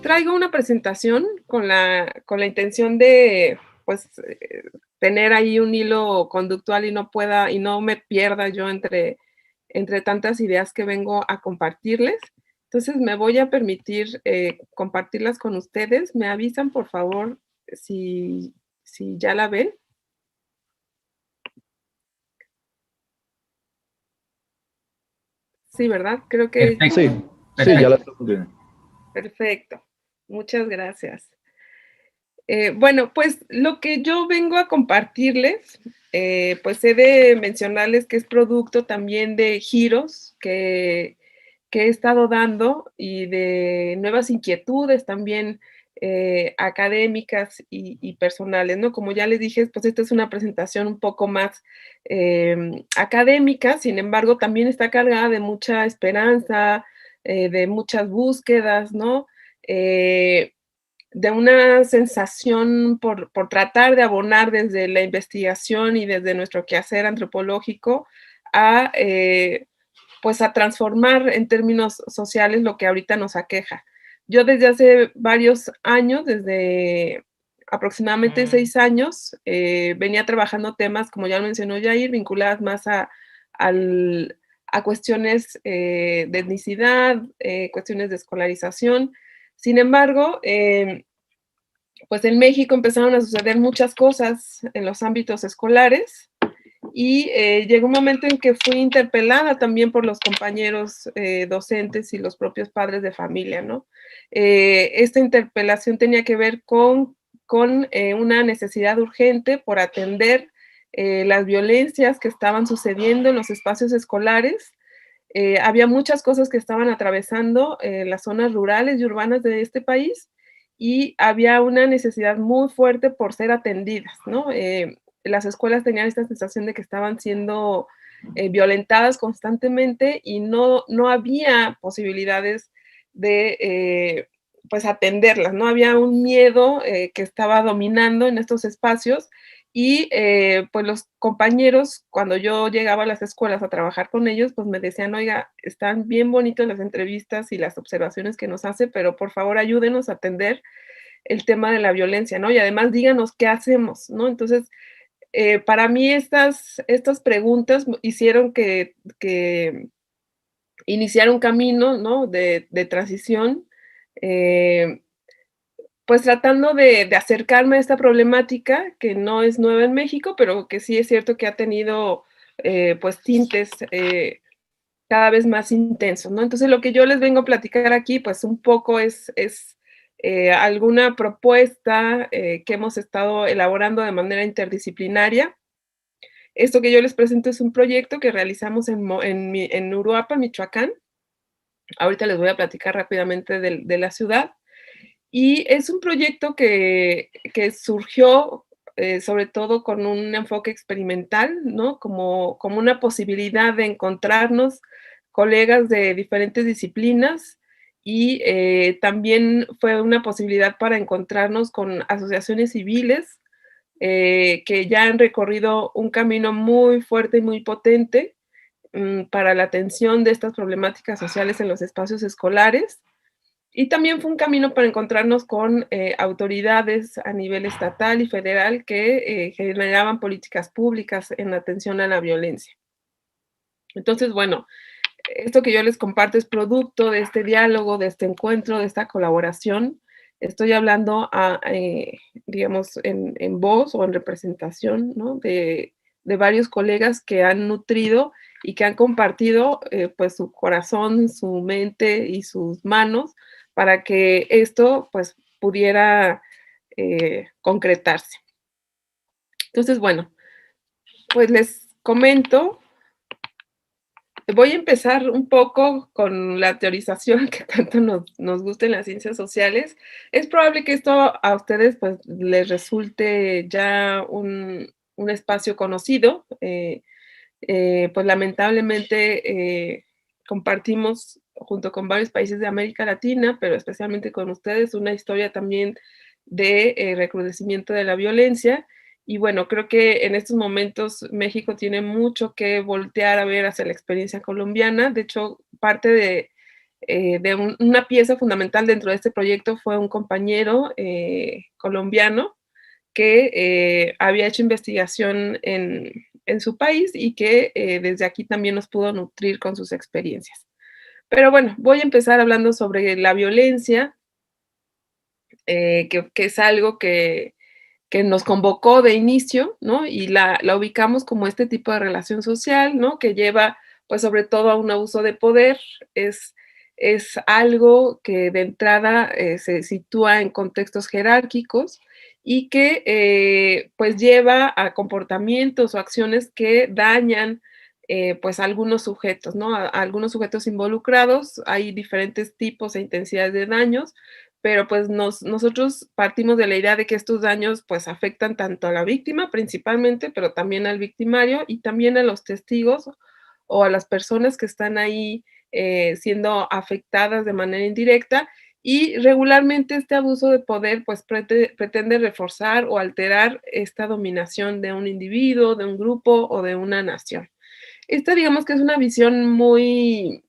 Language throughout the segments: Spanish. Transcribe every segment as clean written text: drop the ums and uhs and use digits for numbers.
Traigo una presentación con la intención de, pues, tener ahí un hilo conductual y no me pierda yo entre tantas ideas que vengo a compartirles. Entonces, me voy a permitir, compartirlas con ustedes. ¿Me avisan, por favor, si ya la ven? Sí, ¿verdad? Creo que Perfecto, Sí, sí, ya la perfecto. estamos viendo. perfecto. Muchas gracias. Bueno, pues lo que yo vengo a compartirles, pues he de mencionarles que es producto también de giros que he estado dando y de nuevas inquietudes también académicas y personales, ¿no? Como ya les dije, pues esta es una presentación un poco más académica, sin embargo, también está cargada de mucha esperanza, de muchas búsquedas, ¿no? De una sensación por tratar de abonar desde la investigación y desde nuestro quehacer antropológico a, pues, a transformar en términos sociales lo que ahorita nos aqueja. Yo desde hace varios años, desde aproximadamente 6 años, venía trabajando temas, como ya lo mencionó Yair, vinculadas más al a cuestiones, de etnicidad, cuestiones de escolarización. Sin embargo, pues en México empezaron a suceder muchas cosas en los ámbitos escolares y llegó un momento en que fui interpelada también por los compañeros docentes y los propios padres de familia, ¿no? Esta interpelación tenía que ver con una necesidad urgente por atender las violencias que estaban sucediendo en los espacios escolares. Había muchas cosas que estaban atravesando las zonas rurales y urbanas de este país y había una necesidad muy fuerte por ser atendidas, ¿no? Las escuelas tenían esta sensación de que estaban siendo violentadas constantemente y no había posibilidades de, pues, atenderlas, ¿no? Había un miedo que estaba dominando en estos espacios y pues los compañeros, cuando yo llegaba a las escuelas a trabajar con ellos, pues me decían, oiga, están bien bonitas las entrevistas y las observaciones que nos hace, pero por favor ayúdenos a atender el tema de la violencia, ¿no? Y además díganos qué hacemos, ¿no? Entonces, para mí estas preguntas hicieron que iniciar un camino, ¿no? De transición, eh, pues tratando de acercarme a esta problemática que no es nueva en México, pero que sí es cierto que ha tenido, pues, tintes, cada vez más intensos, ¿no? Entonces, lo que yo les vengo a platicar aquí, pues, un poco es alguna propuesta, que hemos estado elaborando de manera interdisciplinaria. Esto que yo les presento es un proyecto que realizamos en Uruapan, Michoacán. Ahorita les voy a platicar rápidamente de la ciudad. Y es un proyecto que surgió, sobre todo con un enfoque experimental, ¿no? Como una posibilidad de encontrarnos colegas de diferentes disciplinas y, también fue una posibilidad para encontrarnos con asociaciones civiles, que ya han recorrido un camino muy fuerte y muy potente, para la atención de estas problemáticas sociales en los espacios escolares. Y también fue un camino para encontrarnos con autoridades a nivel estatal y federal que generaban políticas públicas en atención a la violencia. Entonces, bueno, esto que yo les comparto es producto de este diálogo, de este encuentro, de esta colaboración. Estoy hablando digamos, en voz o en representación, ¿no? De varios colegas que han nutrido y que han compartido pues su corazón, su mente y sus manos para que esto pues pudiera concretarse. Entonces, bueno, pues les comento, voy a empezar un poco con la teorización que tanto nos gusta en las ciencias sociales. Es probable que esto a ustedes, pues, les resulte ya un espacio conocido, pues, lamentablemente, compartimos junto con varios países de América Latina, pero especialmente con ustedes, una historia también de, recrudecimiento de la violencia. Y bueno, creo que en estos momentos México tiene mucho que voltear a ver hacia la experiencia colombiana. De hecho, parte de una pieza fundamental dentro de este proyecto fue un compañero, colombiano que, había hecho investigación en su país y que, desde aquí también nos pudo nutrir con sus experiencias. Pero bueno, voy a empezar hablando sobre la violencia, que es algo que nos convocó de inicio, ¿no? Y la ubicamos como este tipo de relación social, ¿no? Que lleva, pues, sobre todo a un abuso de poder. Es es algo que de entrada, se sitúa en contextos jerárquicos y que, pues, lleva a comportamientos o acciones que dañan, pues, a algunos sujetos, ¿no? A algunos sujetos involucrados. Hay diferentes tipos e intensidades de daños, pero pues nosotros partimos de la idea de que estos daños pues afectan tanto a la víctima principalmente, pero también al victimario y también a los testigos o a las personas que están ahí siendo afectadas de manera indirecta. Y regularmente este abuso de poder pues pretende reforzar o alterar esta dominación de un individuo, de un grupo o de una nación. Esta digamos que es una visión muy,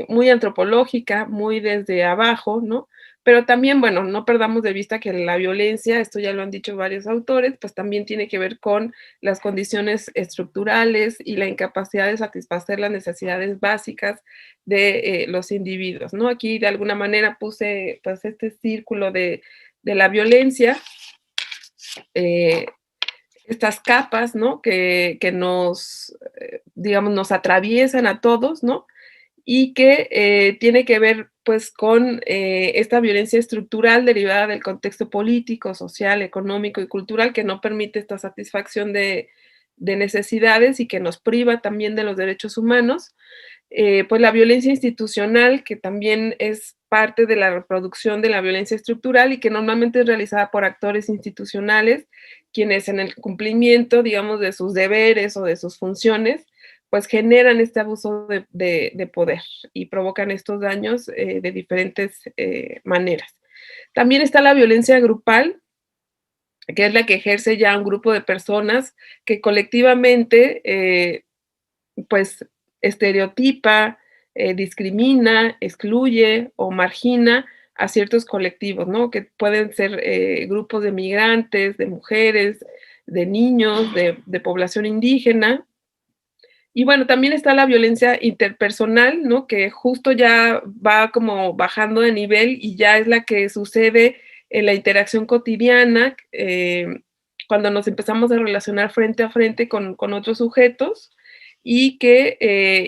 muy antropológica, muy desde abajo, ¿no? Pero también, bueno, no perdamos de vista que la violencia, esto ya lo han dicho varios autores, pues también tiene que ver con las condiciones estructurales y la incapacidad de satisfacer las necesidades básicas de los individuos, ¿no? Aquí de alguna manera puse pues este círculo de la violencia, eh, estas capas, ¿no? Que nos, digamos, nos atraviesan a todos, ¿no? Y que tiene que ver pues con esta violencia estructural derivada del contexto político, social, económico y cultural que no permite esta satisfacción de necesidades y que nos priva también de los derechos humanos. Pues la violencia institucional, que también es parte de la reproducción de la violencia estructural y que normalmente es realizada por actores institucionales, quienes en el cumplimiento, digamos, de sus deberes o de sus funciones, pues generan este abuso de poder y provocan estos daños de diferentes maneras. También está la violencia grupal, que es la que ejerce ya un grupo de personas que colectivamente pues estereotipa, discrimina, excluye o margina a ciertos colectivos, ¿no? Que pueden ser grupos de migrantes, de mujeres, de niños, de población indígena. Y bueno, también está la violencia interpersonal, ¿no? Que justo ya va como bajando de nivel y ya es la que sucede en la interacción cotidiana, cuando nos empezamos a relacionar frente a frente con otros sujetos y que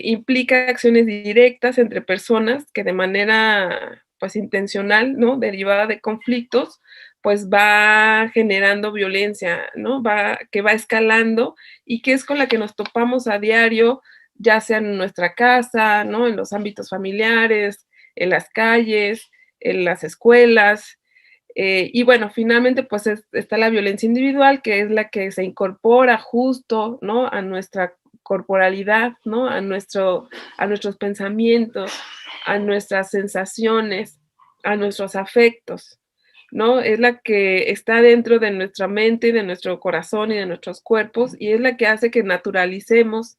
implica acciones directas entre personas que de manera pues intencional, ¿no? Derivada de conflictos, pues va generando violencia, ¿no? Que va escalando y que es con la que nos topamos a diario, ya sea en nuestra casa, ¿no? En los ámbitos familiares, en las calles, en las escuelas. Y bueno, finalmente, pues está la violencia individual, que es la que se incorpora justo, ¿no? A nuestra corporalidad, ¿no? A nuestros pensamientos, a nuestras sensaciones, a nuestros afectos, ¿no? Es la que está dentro de nuestra mente, de nuestro corazón y de nuestros cuerpos, y es la que hace que naturalicemos,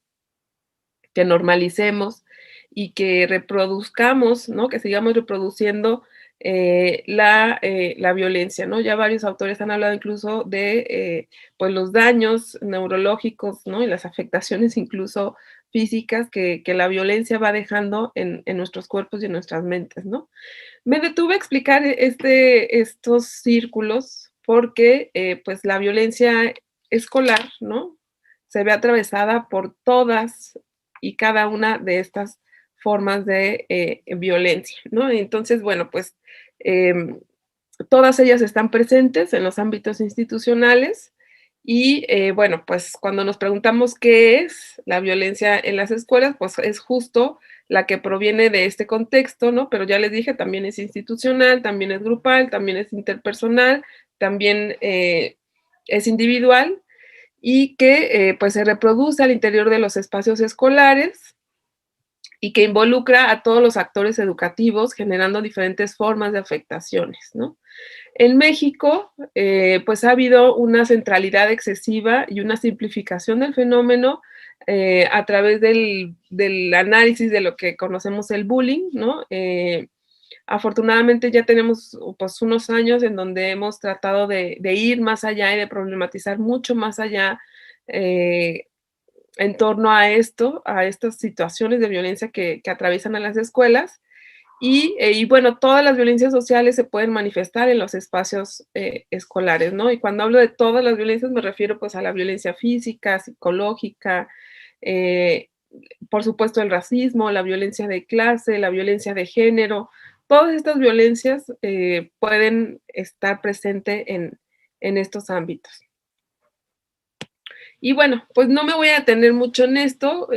que normalicemos y que reproduzcamos, ¿no? Que sigamos reproduciendo la violencia, ¿no? Ya varios autores han hablado incluso de pues los daños neurológicos, ¿no? Y las afectaciones incluso físicas que la violencia va dejando en nuestros cuerpos y en nuestras mentes, ¿no? Me detuve a explicar estos círculos porque pues la violencia escolar, ¿no? Se ve atravesada por todas y cada una de estas formas de violencia, ¿no? Entonces, bueno, pues em, todas ellas están presentes en los ámbitos institucionales Y, bueno, pues, cuando nos preguntamos qué es la violencia en las escuelas, pues, es justo la que proviene de este contexto, ¿no? Pero ya les dije, también es institucional, también es grupal, también es interpersonal, también, es individual y que, pues, se reproduce al interior de los espacios escolares y que involucra a todos los actores educativos, generando diferentes formas de afectaciones, ¿no? En México, pues ha habido una centralidad excesiva y una simplificación del fenómeno a través del análisis de lo que conocemos el bullying, ¿no? Afortunadamente ya tenemos pues unos años en donde hemos tratado de ir más allá y de problematizar mucho más allá eh, en torno a esto, a estas situaciones de violencia que atraviesan a las escuelas. Y bueno, todas las violencias sociales se pueden manifestar en los espacios, escolares, ¿no? Y cuando hablo de todas las violencias, me refiero, pues, a la violencia física, psicológica, eh, por supuesto, el racismo, la violencia de clase, la violencia de género. Todas estas violencias, pueden estar presente en estos ámbitos. Y bueno, pues no me voy a detener mucho en esto.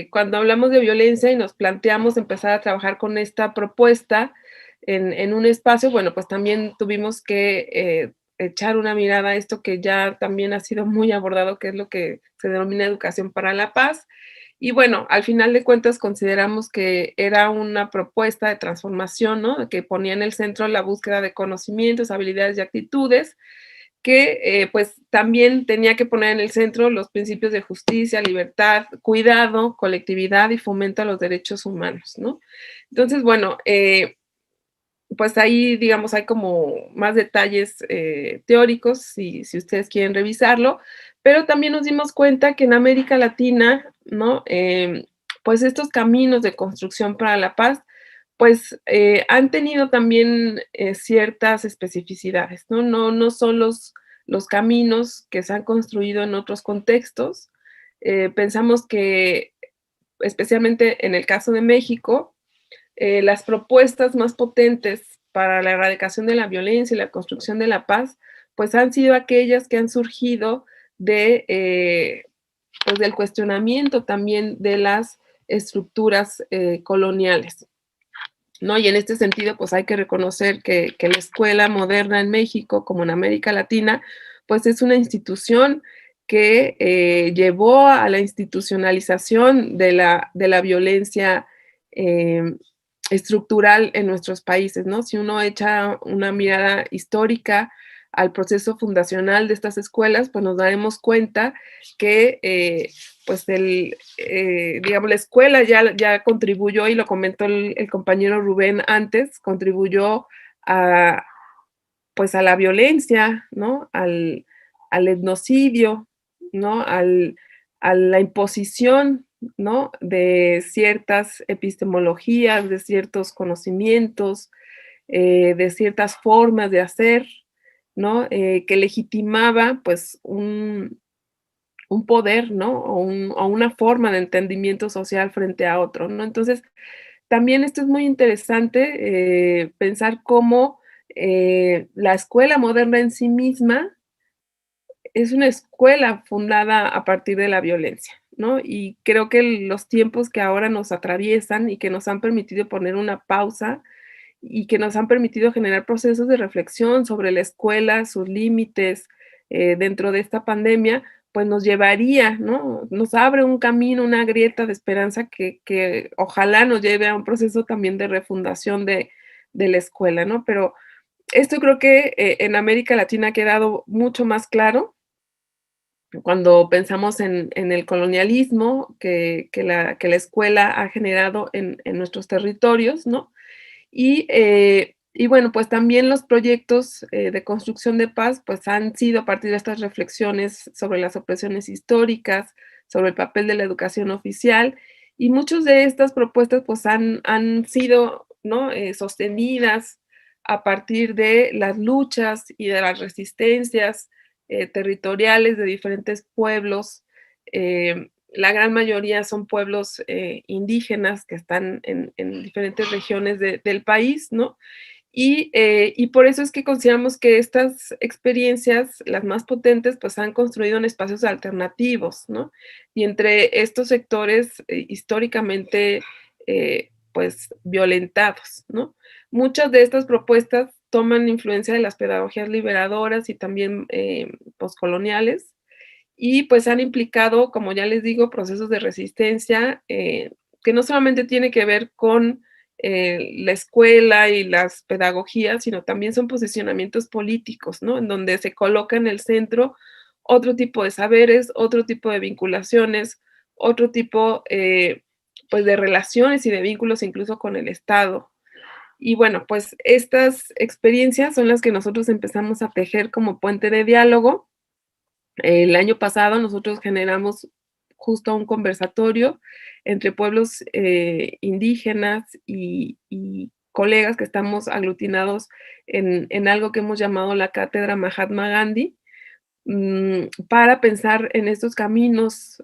Cuando hablamos de violencia y nos planteamos empezar a trabajar con esta propuesta en un espacio, bueno, pues también tuvimos que echar una mirada a esto que ya también ha sido muy abordado, que es lo que se denomina educación para la paz. Y bueno, al final de cuentas consideramos que era una propuesta de transformación, ¿no? Que ponía en el centro la búsqueda de conocimientos, habilidades y actitudes que pues también tenía que poner en el centro los principios de justicia, libertad, cuidado, colectividad y fomento a los derechos humanos, ¿no? Entonces, bueno, pues ahí, digamos, hay como más detalles teóricos, si ustedes quieren revisarlo, pero también nos dimos cuenta que en América Latina, ¿no? Pues estos caminos de construcción para la paz, pues han tenido también ciertas especificidades, ¿no? No son los caminos que se han construido en otros contextos. Pensamos que, especialmente en el caso de México, las propuestas más potentes para la erradicación de la violencia y la construcción de la paz, pues han sido aquellas que han surgido de, pues del cuestionamiento también de las estructuras coloniales, ¿no? Y en este sentido, pues hay que reconocer que la escuela moderna en México, como en América Latina, pues es una institución que llevó a la institucionalización de la violencia eh, estructural en nuestros países, ¿no? Si uno echa una mirada histórica al proceso fundacional de estas escuelas, pues nos daremos cuenta que pues digamos, la escuela ya contribuyó, y lo comentó el compañero Rubén antes, contribuyó a, pues a la violencia, ¿no? Al etnocidio, ¿no? A la imposición, ¿no? De ciertas epistemologías, de ciertos conocimientos, de ciertas formas de hacer, ¿no? Que legitimaba, pues, un poder, ¿no? O una forma de entendimiento social frente a otro, ¿no? Entonces, también esto es muy interesante, pensar cómo, la escuela moderna en sí misma es una escuela fundada a partir de la violencia, ¿no? Y creo que los tiempos que ahora nos atraviesan y que nos han permitido poner una pausa y que nos han permitido generar procesos de reflexión sobre la escuela, sus límites, dentro de esta pandemia, pues nos llevaría, ¿no? Nos abre un camino, una grieta de esperanza que ojalá nos lleve a un proceso también de refundación de la escuela, ¿no? Pero esto creo que en América Latina ha quedado mucho más claro cuando pensamos en el colonialismo que la escuela ha generado en nuestros territorios, ¿no? Y bueno, pues también los proyectos de construcción de paz, pues han sido a partir de estas reflexiones sobre las opresiones históricas, sobre el papel de la educación oficial, y muchas de estas propuestas pues han sido, ¿no? Sostenidas a partir de las luchas y de las resistencias territoriales de diferentes pueblos. La gran mayoría son pueblos indígenas que están en diferentes regiones del país, ¿no? Y por eso es que consideramos que estas experiencias, las más potentes, pues han construido en espacios alternativos, ¿no? Y entre estos sectores históricamente, pues, violentados, ¿no? Muchas de estas propuestas toman influencia de las pedagogías liberadoras y también poscoloniales, y pues han implicado, como ya les digo, procesos de resistencia que no solamente tiene que ver con la escuela y las pedagogías, sino también son posicionamientos políticos, ¿no? En donde se coloca en el centro otro tipo de saberes, otro tipo de vinculaciones, otro tipo pues de relaciones y de vínculos incluso con el Estado. Y bueno, pues estas experiencias son las que nosotros empezamos a tejer como puente de diálogo. El año pasado nosotros generamos justo un conversatorio entre pueblos indígenas y colegas que estamos aglutinados en algo que hemos llamado la Cátedra Mahatma Gandhi, para pensar en estos caminos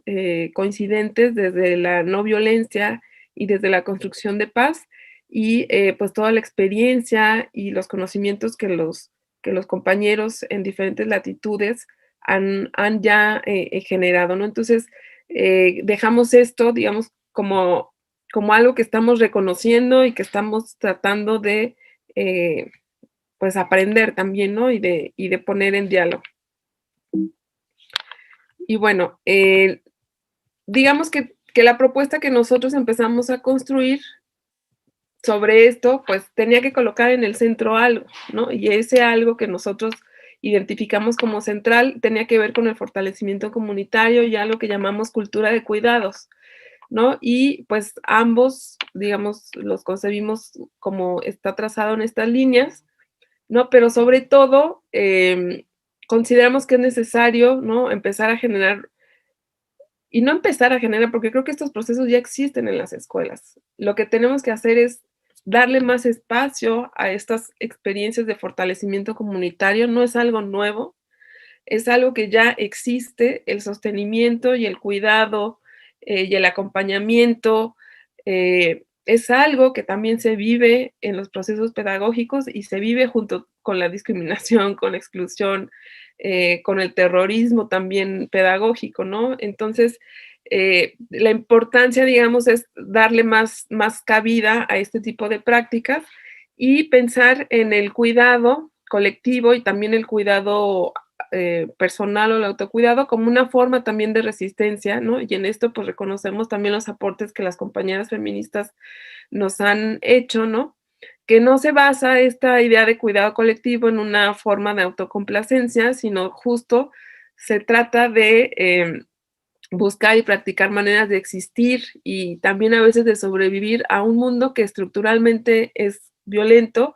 coincidentes desde la no violencia y desde la construcción de paz y pues toda la experiencia y los conocimientos que los compañeros en diferentes latitudes han ya generado, ¿no? Entonces, dejamos esto, digamos, como algo que estamos reconociendo y que estamos tratando de, pues, aprender también, ¿no? Y de poner en diálogo. Y bueno, digamos que la propuesta que nosotros empezamos a construir sobre esto, pues tenía que colocar en el centro algo, ¿no? Y ese algo que nosotros identificamos como central tenía que ver con el fortalecimiento comunitario y algo que llamamos cultura de cuidados, ¿no? Y pues ambos, digamos, los concebimos como está trazado en estas líneas, ¿no? Pero sobre todo, consideramos que es necesario, ¿no? Empezar a generar y no empezar a generar, porque creo que estos procesos ya existen en las escuelas. Lo que tenemos que hacer es darle más espacio a estas experiencias de fortalecimiento comunitario. No es algo nuevo, es algo que ya existe, el sostenimiento y el cuidado y el acompañamiento. Es algo que también se vive en los procesos pedagógicos y se vive junto con la discriminación, con la exclusión, con el terrorismo también pedagógico, ¿no? Entonces, la importancia, digamos, es darle más cabida a este tipo de prácticas y pensar en el cuidado colectivo y también el cuidado personal o el autocuidado como una forma también de resistencia, ¿no? Y en esto pues reconocemos también los aportes que las compañeras feministas nos han hecho, ¿no? Que no se basa esta idea de cuidado colectivo en una forma de autocomplacencia, sino justo se trata de buscar y practicar maneras de existir y también a veces de sobrevivir a un mundo que estructuralmente es violento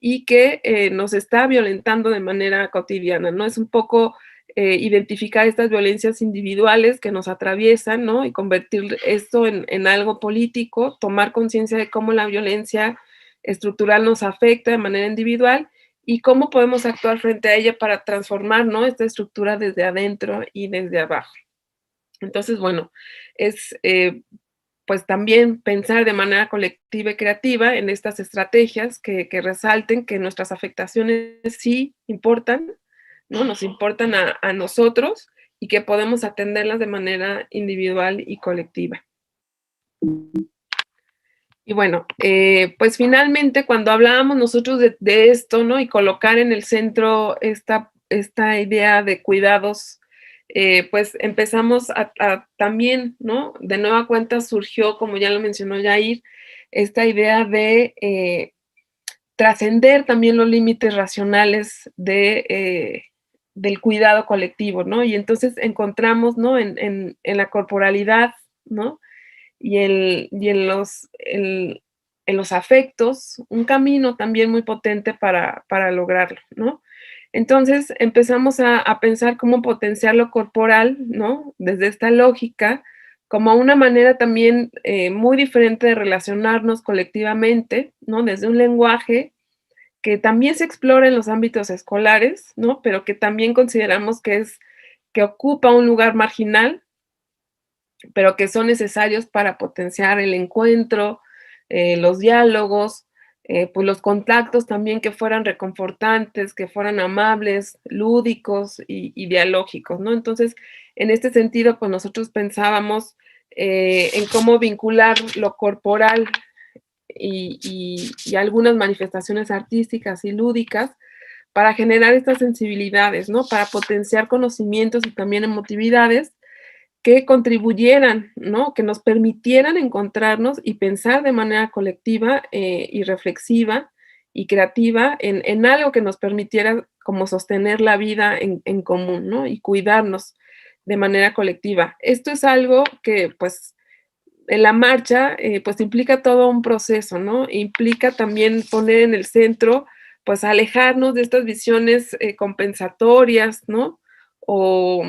y que nos está violentando de manera cotidiana, ¿no? Es un poco identificar estas violencias individuales que nos atraviesan, ¿no? Y convertir esto en algo político, tomar conciencia de cómo la violencia estructural nos afecta de manera individual y cómo podemos actuar frente a ella para transformar, ¿no? Esta estructura desde adentro y desde abajo. Entonces, bueno, es pues también pensar de manera colectiva y creativa en estas estrategias que resalten que nuestras afectaciones sí importan, ¿no? Nos importan a nosotros y que podemos atenderlas de manera individual y colectiva. Y bueno, pues finalmente cuando hablábamos nosotros de esto, ¿no? Y colocar en el centro esta idea de cuidados, pues empezamos a también, ¿no? De nueva cuenta surgió, como ya lo mencionó Yair, esta idea de trascender también los límites racionales del cuidado colectivo, ¿no? Y entonces encontramos, ¿no? En la corporalidad, ¿no? En los afectos, un camino también muy potente para lograrlo, ¿no? Entonces empezamos a pensar cómo potenciar lo corporal, ¿no? Desde esta lógica, como una manera también muy diferente de relacionarnos colectivamente, ¿no? Desde un lenguaje que también se explora en los ámbitos escolares, ¿no? Pero que también consideramos que ocupa un lugar marginal, pero que son necesarios para potenciar el encuentro, los diálogos, pues los contactos también que fueran reconfortantes, que fueran amables, lúdicos y dialógicos, ¿no? Entonces, en este sentido, pues nosotros pensábamos en cómo vincular lo corporal y algunas manifestaciones artísticas y lúdicas para generar estas sensibilidades, ¿no? Para potenciar conocimientos y también emotividades que contribuyeran, ¿no? Que nos permitieran encontrarnos y pensar de manera colectiva y reflexiva y creativa en algo que nos permitiera como sostener la vida en común, ¿no? Y cuidarnos de manera colectiva. Esto es algo que, pues, en la marcha, pues implica todo un proceso, ¿no? Implica también poner en el centro, pues alejarnos de estas visiones compensatorias, ¿no? O,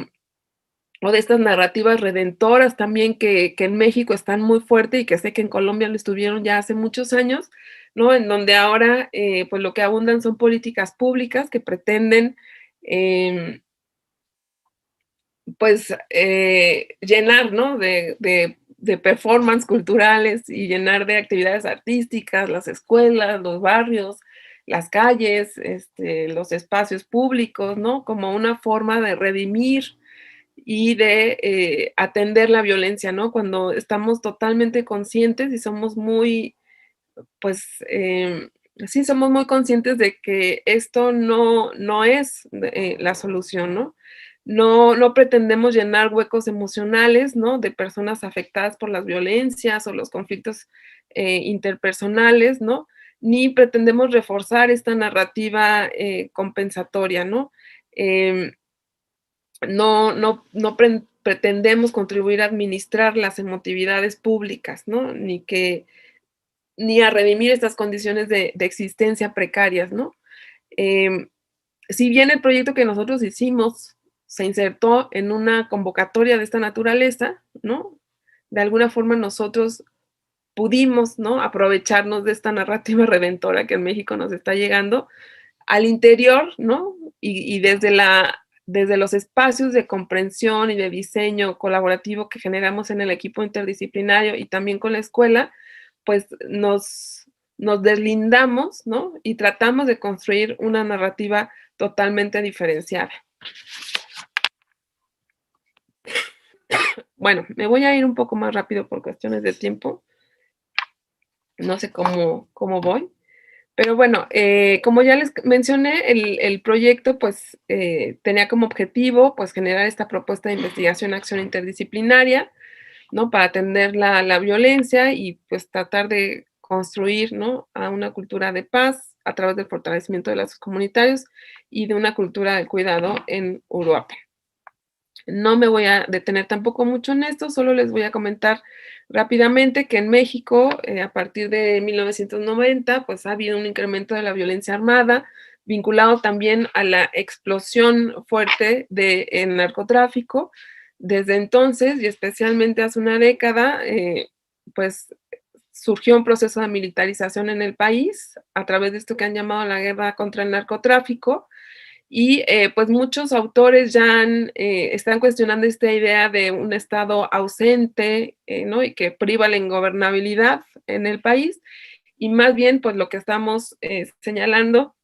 o de estas narrativas redentoras también que en México están muy fuertes y que sé que en Colombia lo estuvieron ya hace muchos años, ¿no? En donde ahora, pues lo que abundan son políticas públicas que pretenden, em, pues, llenar, ¿no? De performance culturales y llenar de actividades artísticas las escuelas, los barrios, las calles, los espacios públicos, ¿no? Como una forma de redimir y de atender la violencia, ¿no? Cuando estamos totalmente conscientes y somos muy, pues, sí, somos muy conscientes de que esto no es la solución, ¿no? No pretendemos llenar huecos emocionales, ¿no? De personas afectadas por las violencias o los conflictos interpersonales, ¿no? Ni pretendemos reforzar esta narrativa compensatoria, ¿no? Em, no pretendemos contribuir a administrar las emotividades públicas, ¿no? Ni a redimir estas condiciones de existencia precarias, ¿no? Em, si bien el proyecto que nosotros hicimos se insertó en una convocatoria de esta naturaleza, ¿no? De alguna forma nosotros pudimos, ¿no? Aprovecharnos de esta narrativa redentora que en México nos está llegando al interior, ¿no? Y desde los espacios de comprensión y de diseño colaborativo que generamos en el equipo interdisciplinario y también con la escuela, pues nos deslindamos, ¿no? Y tratamos de construir una narrativa totalmente diferenciada. Bueno, me voy a ir un poco más rápido por cuestiones de tiempo. No sé cómo voy. Pero bueno, como ya les mencioné, el proyecto pues tenía como objetivo pues generar esta propuesta de investigación, acción interdisciplinaria, ¿no? Para atender la violencia y pues tratar de construir, ¿no? A una cultura de paz a través del fortalecimiento de lazos comunitarios y de una cultura del cuidado en Uruapan. No me voy a detener tampoco mucho en esto, solo les voy a comentar rápidamente que en México, a partir de 1990, pues ha habido un incremento de la violencia armada, vinculado también a la explosión fuerte del narcotráfico. Desde entonces, y especialmente hace una década, pues surgió un proceso de militarización en el país a través de esto que han llamado la guerra contra el narcotráfico, y pues muchos autores ya están cuestionando esta idea de un Estado ausente, ¿no? Y que priva la ingobernabilidad en el país. Y más bien, pues lo que estamos señalando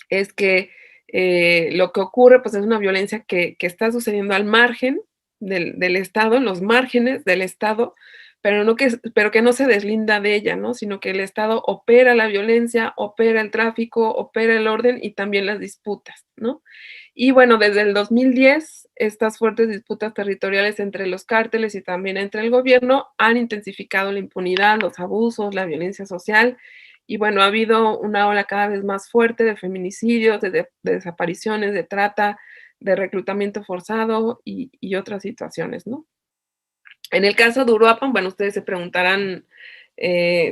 es que lo que ocurre pues es una violencia que está sucediendo al margen del Estado, en los márgenes del Estado, pero que no se deslinda de ella, ¿no? Sino que el Estado opera la violencia, opera el tráfico, opera el orden y también las disputas, ¿no? Y bueno, desde el 2010, estas fuertes disputas territoriales entre los cárteles y también entre el gobierno han intensificado la impunidad, los abusos, la violencia social. Y bueno, ha habido una ola cada vez más fuerte de feminicidios, de desapariciones, de trata, de reclutamiento forzado y otras situaciones, ¿no? En el caso de Uruapan, bueno, ustedes se preguntarán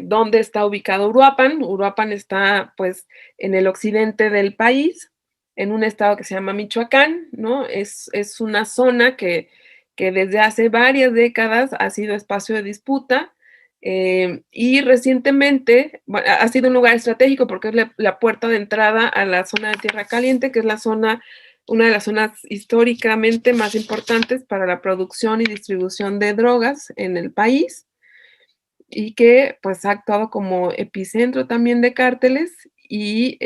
dónde está ubicado Uruapan. Uruapan está, pues, en el occidente del país, en un estado que se llama Michoacán, ¿no? Es una zona que desde hace varias décadas ha sido espacio de disputa y recientemente ha sido un lugar estratégico porque es la puerta de entrada a la zona de Tierra Caliente, que es la zona una de las zonas históricamente más importantes para la producción y distribución de drogas en el país. y que, pues, ha actuado como epicentro también de cárteles y,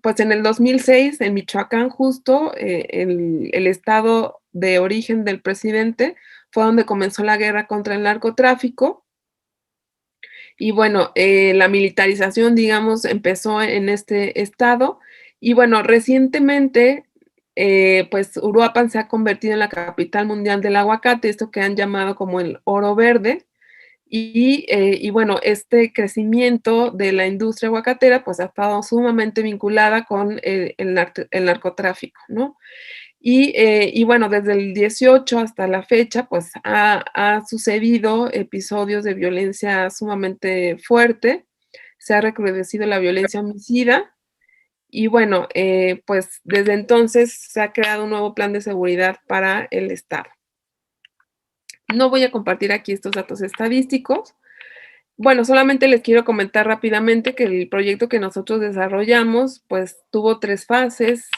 pues, en el 2006, en Michoacán, justo, el estado de origen del presidente fue donde comenzó la guerra contra el narcotráfico. Y bueno, la militarización, digamos, empezó en este estado. Y bueno, recientemente, pues Uruapan se ha convertido en la capital mundial del aguacate, esto que han llamado como el oro verde. Y bueno, este crecimiento de la industria aguacatera, pues ha estado sumamente vinculada con el narcotráfico, ¿no? Y bueno, desde el 18 hasta la fecha, pues ha sucedido episodios de violencia sumamente fuerte, se ha recrudecido la violencia homicida y bueno, pues desde entonces se ha creado un nuevo plan de seguridad para el estado. No voy a compartir aquí estos datos estadísticos. Bueno, solamente les quiero comentar rápidamente que el proyecto que nosotros desarrollamos, pues, tuvo 3 fases.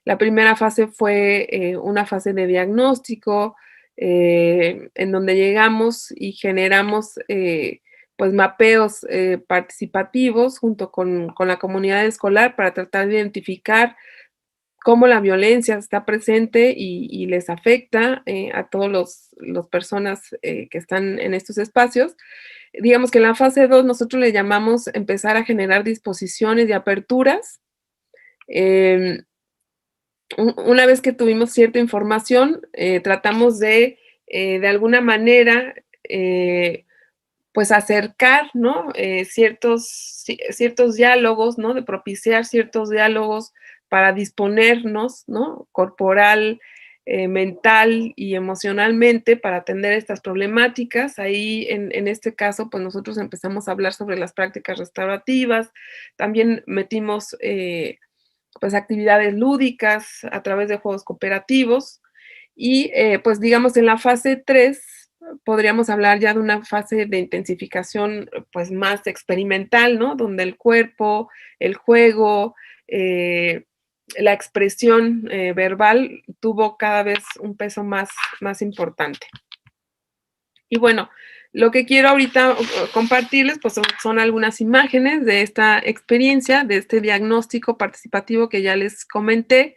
La primera fase fue, una fase de diagnóstico, en donde llegamos y generamos, pues, mapeos, participativos junto con la comunidad escolar para tratar de identificar cómo la violencia está presente y les afecta, a todos los personas, que están en estos espacios. Digamos que en la fase 2 nosotros le llamamos empezar a generar disposiciones y aperturas. Em, una vez que tuvimos cierta información, tratamos de alguna manera, pues acercar, ¿no? Ciertos diálogos, ¿no? De propiciar ciertos diálogos para disponernos, ¿no? Corporal, mental y emocionalmente para atender estas problemáticas. Ahí, en este caso, pues nosotros empezamos a hablar sobre las prácticas restaurativas, también metimos, pues actividades lúdicas a través de juegos cooperativos y, pues digamos en la fase 3 podríamos hablar ya de una fase de intensificación, pues, más experimental, ¿no? Donde el cuerpo, el juego, la expresión, verbal tuvo cada vez un peso más importante. Y bueno, lo que quiero ahorita compartirles, pues, son algunas imágenes de esta experiencia, de este diagnóstico participativo que ya les comenté,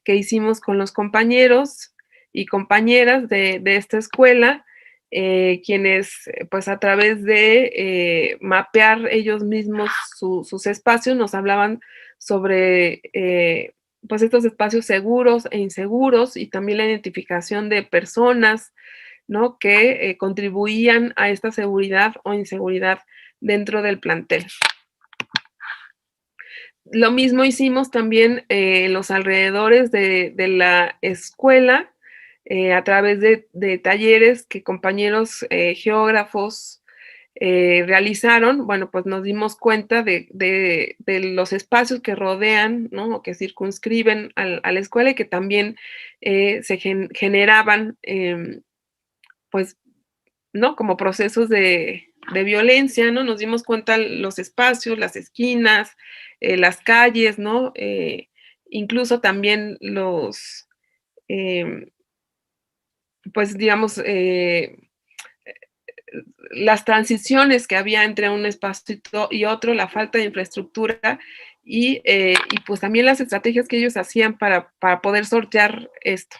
que hicimos con los compañeros y compañeras de esta escuela, quienes, pues, a través de, mapear ellos mismos sus espacios, nos hablaban sobre, pues, estos espacios seguros e inseguros, y también la identificación de personas, ¿no? Que, contribuían a esta seguridad o inseguridad dentro del plantel. Lo mismo hicimos también, en los alrededores de la escuela, a través de talleres que compañeros, geógrafos, realizaron. Bueno, pues nos dimos cuenta de los espacios que rodean, ¿no? O que circunscriben a la escuela y que también, se generaban, pues, ¿no? Como procesos de violencia, ¿no? Nos dimos cuenta los espacios, las esquinas, las calles, ¿no? Incluso también em, pues, digamos, las transiciones que había entre un espacio y otro, la falta de infraestructura y pues también las estrategias que ellos hacían para poder sortear esto.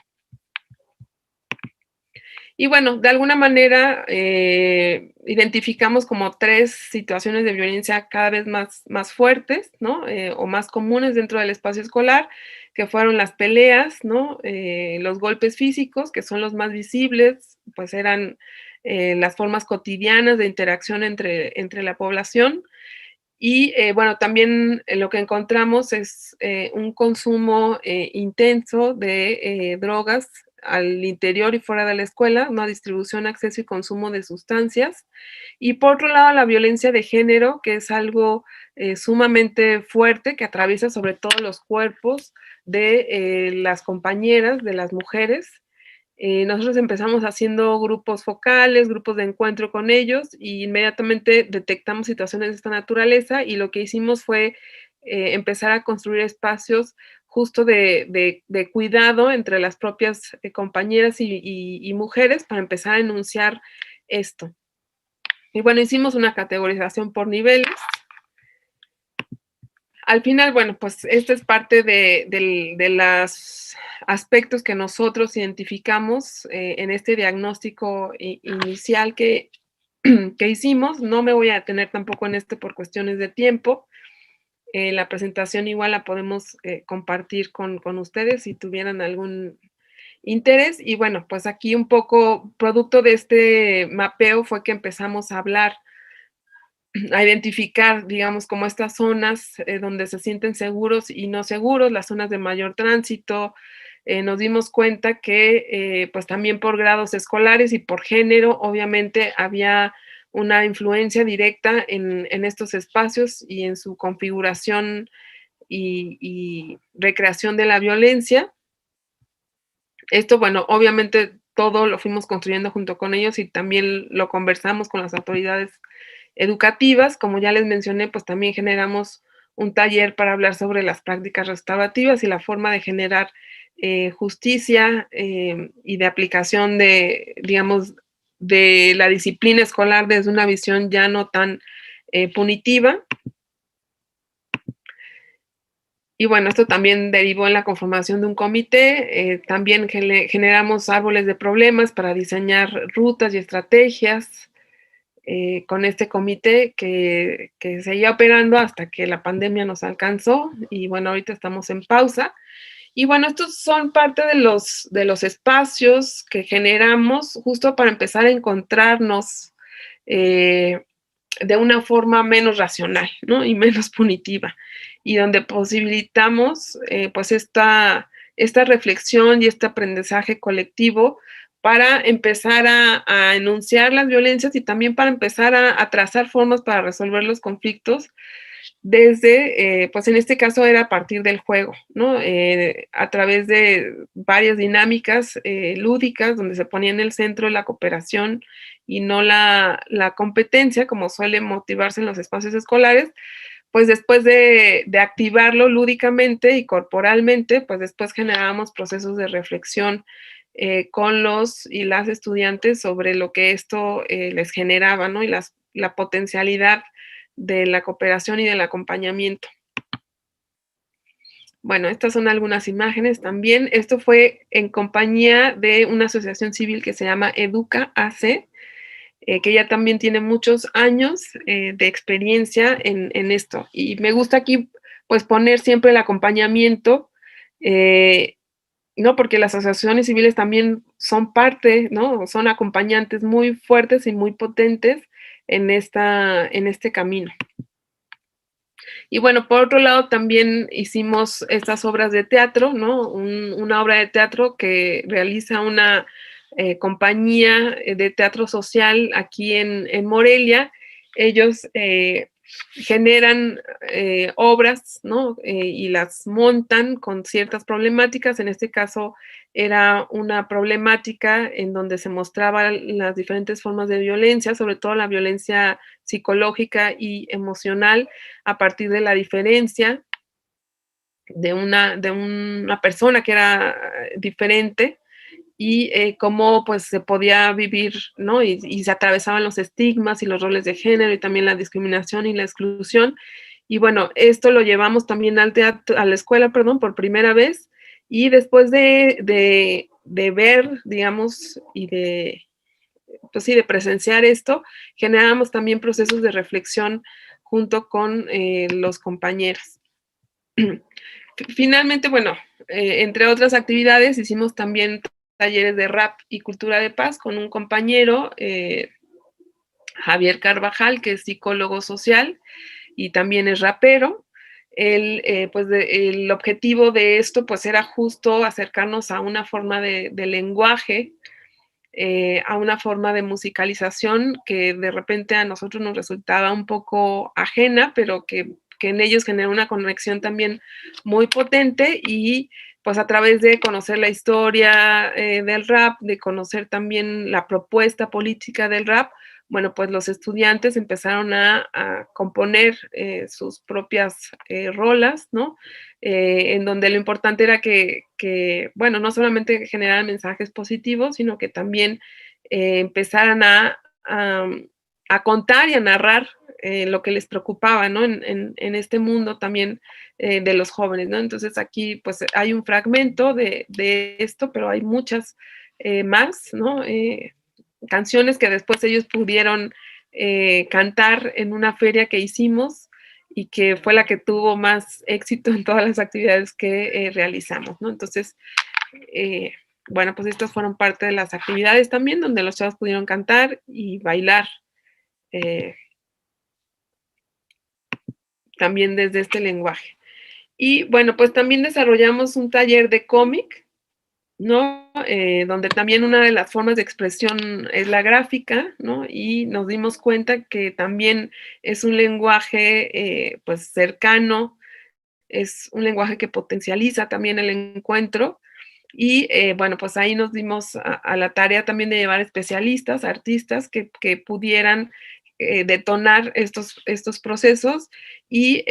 Y bueno, de alguna manera, identificamos como 3 situaciones de violencia cada vez más fuertes, ¿no? O más comunes dentro del espacio escolar, que fueron las peleas, ¿no? Los golpes físicos, que son los más visibles, pues eran, las formas cotidianas de interacción entre la población. Y, bueno, también, lo que encontramos es, un consumo, intenso de, drogas al interior y fuera de la escuela, una distribución, acceso y consumo de sustancias. Y por otro lado, la violencia de género, que es algo, sumamente fuerte, que atraviesa sobre todo los cuerpos de, las compañeras, de las mujeres. Nosotros empezamos haciendo grupos focales, grupos de encuentro con ellos, y inmediatamente detectamos situaciones de esta naturaleza, y lo que hicimos fue, empezar a construir espacios justo de cuidado entre las propias, compañeras y mujeres para empezar a enunciar esto. Y bueno, hicimos una categorización por niveles. Al final, bueno, pues esta es parte de los aspectos que nosotros identificamos en este diagnóstico inicial que hicimos. No me voy a detener tampoco en esto por cuestiones de tiempo. La presentación igual la podemos compartir con ustedes si tuvieran algún interés. Y bueno, pues aquí un poco producto de este mapeo fue que empezamos a hablar, a identificar, digamos, como estas zonas donde se sienten seguros y no seguros, las zonas de mayor tránsito. Nos dimos cuenta que pues también por grados escolares y por género, obviamente había una influencia directa en estos espacios y en su configuración y recreación de la violencia. Esto, bueno, obviamente todo lo fuimos construyendo junto con ellos y también lo conversamos con las autoridades educativas. Como ya les mencioné, pues también generamos un taller para hablar sobre las prácticas restaurativas y la forma de generar justicia y de aplicación de, digamos, de la disciplina escolar desde una visión ya no tan punitiva. Y bueno, esto también derivó en la conformación de un comité. También generamos árboles de problemas para diseñar rutas y estrategias con este comité que seguía operando hasta que la pandemia nos alcanzó. Y bueno, ahorita estamos en pausa. Y bueno, estos son parte de los espacios que generamos justo para empezar a encontrarnos de una forma menos racional, ¿no? Y menos punitiva, y donde posibilitamos pues esta reflexión y este aprendizaje colectivo para empezar a enunciar las violencias y también para empezar a trazar formas para resolver los conflictos desde, pues en este caso era a partir del juego, ¿no? A través de varias dinámicas lúdicas donde se ponía en el centro la cooperación y no la competencia, como suele motivarse en los espacios escolares. Pues después de activarlo lúdicamente y corporalmente, pues después generábamos procesos de reflexión con los y las estudiantes sobre lo que esto les generaba, ¿no? Y la potencialidad de la cooperación y del acompañamiento. Bueno, estas son algunas imágenes también. Esto fue en compañía de una asociación civil que se llama Educa AC, que ya también tiene muchos años de experiencia en esto. Y me gusta aquí pues poner siempre el acompañamiento, ¿no? Porque las asociaciones civiles también son parte, ¿no? Son acompañantes muy fuertes y muy potentes en este camino. Y bueno, por otro lado, también hicimos estas obras de teatro, ¿no? Una obra de teatro que realiza una compañía de teatro social aquí en Morelia. Ellos generan obras, ¿no? Y las montan con ciertas problemáticas. En este caso era una problemática en donde se mostraban las diferentes formas de violencia, sobre todo la violencia psicológica y emocional a partir de la diferencia de una persona que era diferente y cómo pues se podía vivir, ¿no? Y se atravesaban los estigmas y los roles de género y también la discriminación y la exclusión. Y bueno, esto lo llevamos también al teatro, a la escuela, perdón, por primera vez. Y después de ver, digamos, y pues sí, de presenciar esto, generamos también procesos de reflexión junto con los compañeros. Finalmente, bueno, entre otras actividades, hicimos también talleres de rap y cultura de paz con un compañero, Javier Carvajal, que es psicólogo social y también es rapero. Pues el objetivo de esto pues era justo acercarnos a una forma de lenguaje, a una forma de musicalización que de repente a nosotros nos resultaba un poco ajena, pero que en ellos generó una conexión también muy potente y pues a través de conocer la historia del rap, de conocer también la propuesta política del rap, bueno, pues los estudiantes empezaron a componer sus propias rolas, ¿no? En donde lo importante era que, bueno, no solamente generaran mensajes positivos, sino que también empezaran a contar y a narrar lo que les preocupaba, ¿no? En este mundo también de los jóvenes, ¿no? Entonces aquí pues hay un fragmento de esto, pero hay muchas más, ¿no? Canciones que después ellos pudieron cantar en una feria que hicimos y que fue la que tuvo más éxito en todas las actividades que realizamos, ¿no? Entonces, eh, bueno, pues estas fueron parte de las actividades también donde los chavos pudieron cantar y bailar eh, también desde este lenguaje. Y bueno, pues también desarrollamos un taller de cómic, ¿no? Donde también una de las formas de expresión es la gráfica, ¿no? Y nos dimos cuenta que también es un lenguaje pues cercano, es un lenguaje que potencializa también el encuentro. Y bueno, pues ahí nos dimos a la tarea también de llevar especialistas, artistas que pudieran detonar estos procesos y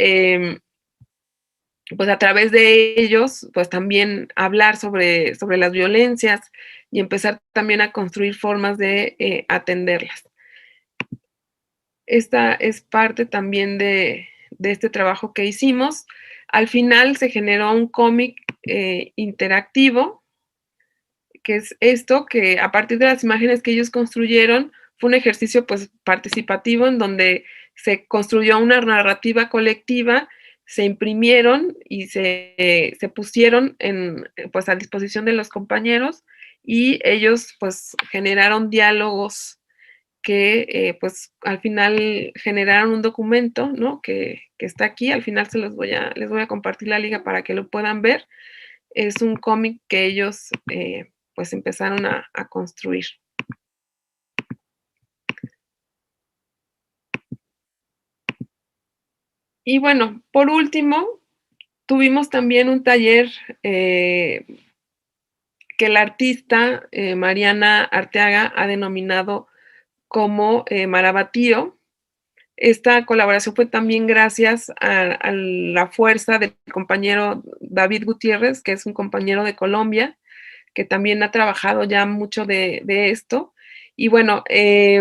pues a través de ellos, pues también hablar sobre las violencias y empezar también a construir formas de atenderlas. Esta es parte también de este trabajo que hicimos. Al final se generó un cómic interactivo, que es esto, que a partir de las imágenes que ellos construyeron, fue un ejercicio pues participativo en donde se construyó una narrativa colectiva, se imprimieron y se pusieron pues a disposición de los compañeros y ellos pues generaron diálogos que pues al final generaron un documento, ¿no? Que está aquí, al final les voy a compartir la liga para que lo puedan ver. Es un cómic que ellos pues empezaron a construir. Y bueno, por último, tuvimos también un taller que la artista Mariana Arteaga ha denominado como Marabatío. Esta colaboración fue también gracias a la fuerza del compañero David Gutiérrez, que es un compañero de Colombia, que también ha trabajado ya mucho de esto. Y bueno,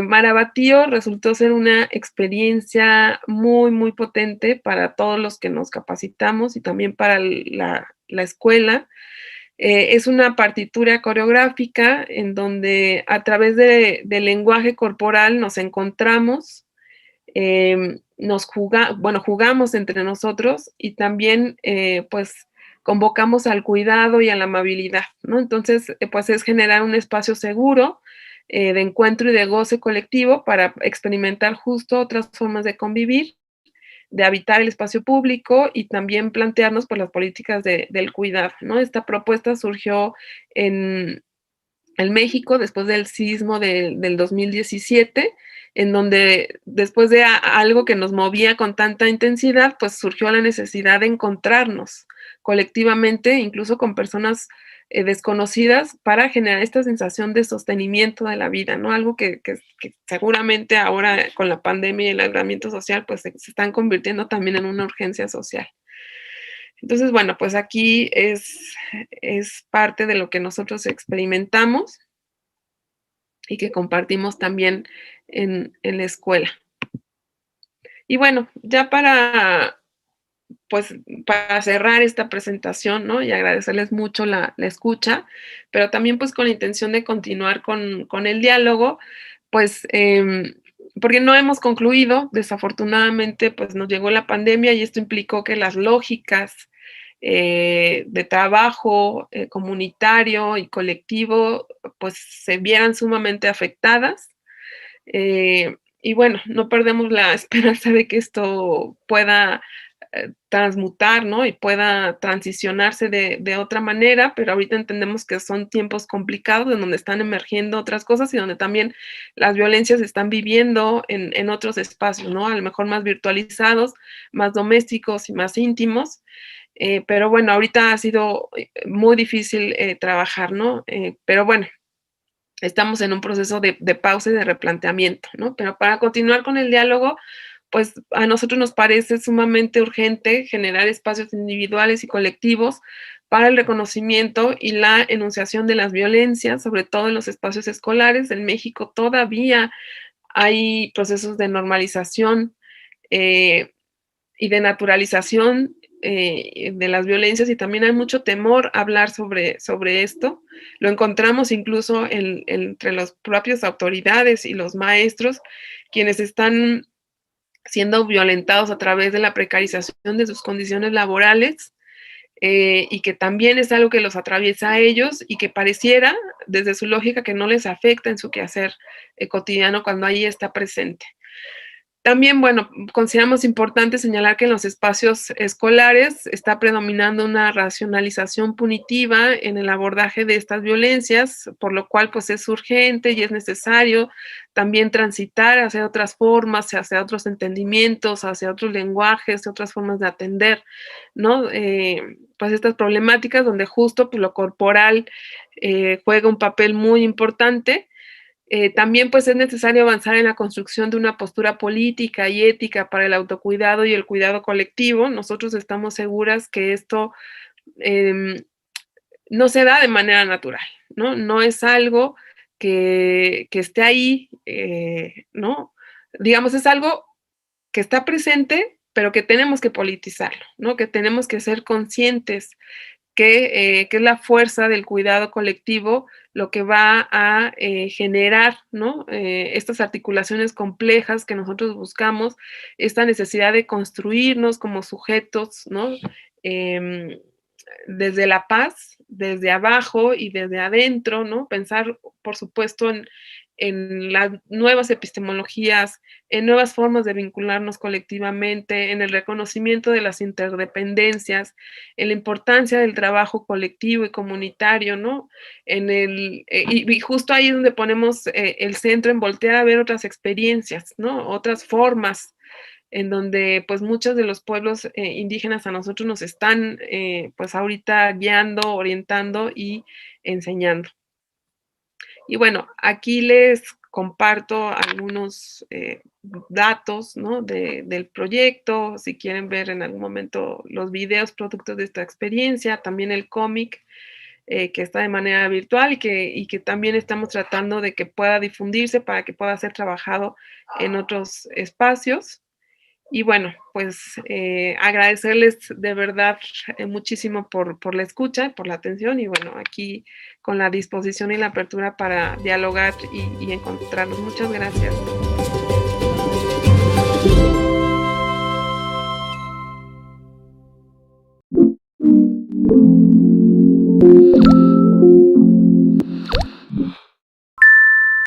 Marabatío resultó ser una experiencia muy, muy potente para todos los que nos capacitamos y también para la escuela. Es una partitura coreográfica en donde a través del lenguaje corporal nos encontramos, bueno, jugamos entre nosotros y también pues convocamos al cuidado y a la amabilidad, ¿no? Entonces, pues es generar un espacio seguro de encuentro y de goce colectivo para experimentar justo otras formas de convivir, de habitar el espacio público y también plantearnos por las políticas del cuidado, ¿no? Esta propuesta surgió en, en México después del sismo del 2017, en donde después de algo que nos movía con tanta intensidad, pues surgió la necesidad de encontrarnos colectivamente, incluso con personas desconocidas, para generar esta sensación de sostenimiento de la vida, ¿no? Algo que seguramente ahora con la pandemia y el aislamiento social, pues se están convirtiendo también en una urgencia social. Entonces, bueno, pues aquí es parte de lo que nosotros experimentamos y que compartimos también en la escuela. Y bueno, ya pues, para cerrar esta presentación, ¿no? Y agradecerles mucho la escucha, pero también pues con la intención de continuar con el diálogo, pues porque no hemos concluido, desafortunadamente pues nos llegó la pandemia y esto implicó que las lógicas de trabajo comunitario y colectivo pues se vieran sumamente afectadas. Y bueno, no perdemos la esperanza de que esto pueda transmutar, ¿no? Y pueda transicionarse de otra manera, pero ahorita entendemos que son tiempos complicados en donde están emergiendo otras cosas y donde también las violencias se están viviendo en otros espacios, ¿no? A lo mejor más virtualizados, más domésticos y más íntimos. Pero bueno, ahorita ha sido muy difícil trabajar, ¿no? Pero bueno, estamos en un proceso de pausa y de replanteamiento, ¿no? Pero para continuar con el diálogo, pues a nosotros nos parece sumamente urgente generar espacios individuales y colectivos para el reconocimiento y la enunciación de las violencias, sobre todo en los espacios escolares. En México todavía hay procesos de normalización y de naturalización de las violencias, y también hay mucho temor a hablar sobre esto. Lo encontramos incluso entre las propias autoridades y los maestros, quienes están siendo violentados a través de la precarización de sus condiciones laborales, y que también es algo que los atraviesa a ellos y que pareciera, desde su lógica, que no les afecta en su quehacer cotidiano cuando ahí está presente. También, bueno, consideramos importante señalar que en los espacios escolares está predominando una racionalización punitiva en el abordaje de estas violencias, por lo cual pues es urgente y es necesario también transitar hacia otras formas, hacia otros entendimientos, hacia otros lenguajes, otras formas de atender, ¿no? Pues estas problemáticas donde justo pues, lo corporal juega un papel muy importante. También pues es necesario avanzar en la construcción de una postura política y ética para el autocuidado y el cuidado colectivo. Nosotros estamos seguras que esto eh, no se da de manera natural, ¿no? No es algo que esté ahí, ¿no? Digamos, es algo que está presente, pero que tenemos que politizarlo, ¿no? Que tenemos que ser conscientes que es la fuerza del cuidado colectivo lo que va a generar, ¿no? Estas articulaciones complejas que nosotros buscamos, esta necesidad de construirnos como sujetos, ¿no? Em, Desde la paz, desde abajo y desde adentro, ¿no? Pensar, por supuesto, en las nuevas epistemologías, en nuevas formas de vincularnos colectivamente, en el reconocimiento de las interdependencias, en la importancia del trabajo colectivo y comunitario, ¿no? Y justo ahí es donde ponemos el centro en voltear a ver otras experiencias, ¿no? Otras formas en donde pues muchos de los pueblos indígenas a nosotros nos están pues ahorita guiando, orientando y enseñando. Y bueno, aquí les comparto algunos datos, ¿no? del proyecto, si quieren ver en algún momento los videos productos de esta experiencia, también el cómic que está de manera virtual y que también estamos tratando de que pueda difundirse para que pueda ser trabajado en otros espacios. Y bueno, pues agradecerles de verdad muchísimo por la escucha, por la atención y bueno, aquí con la disposición y la apertura para dialogar y encontrarnos. Muchas gracias.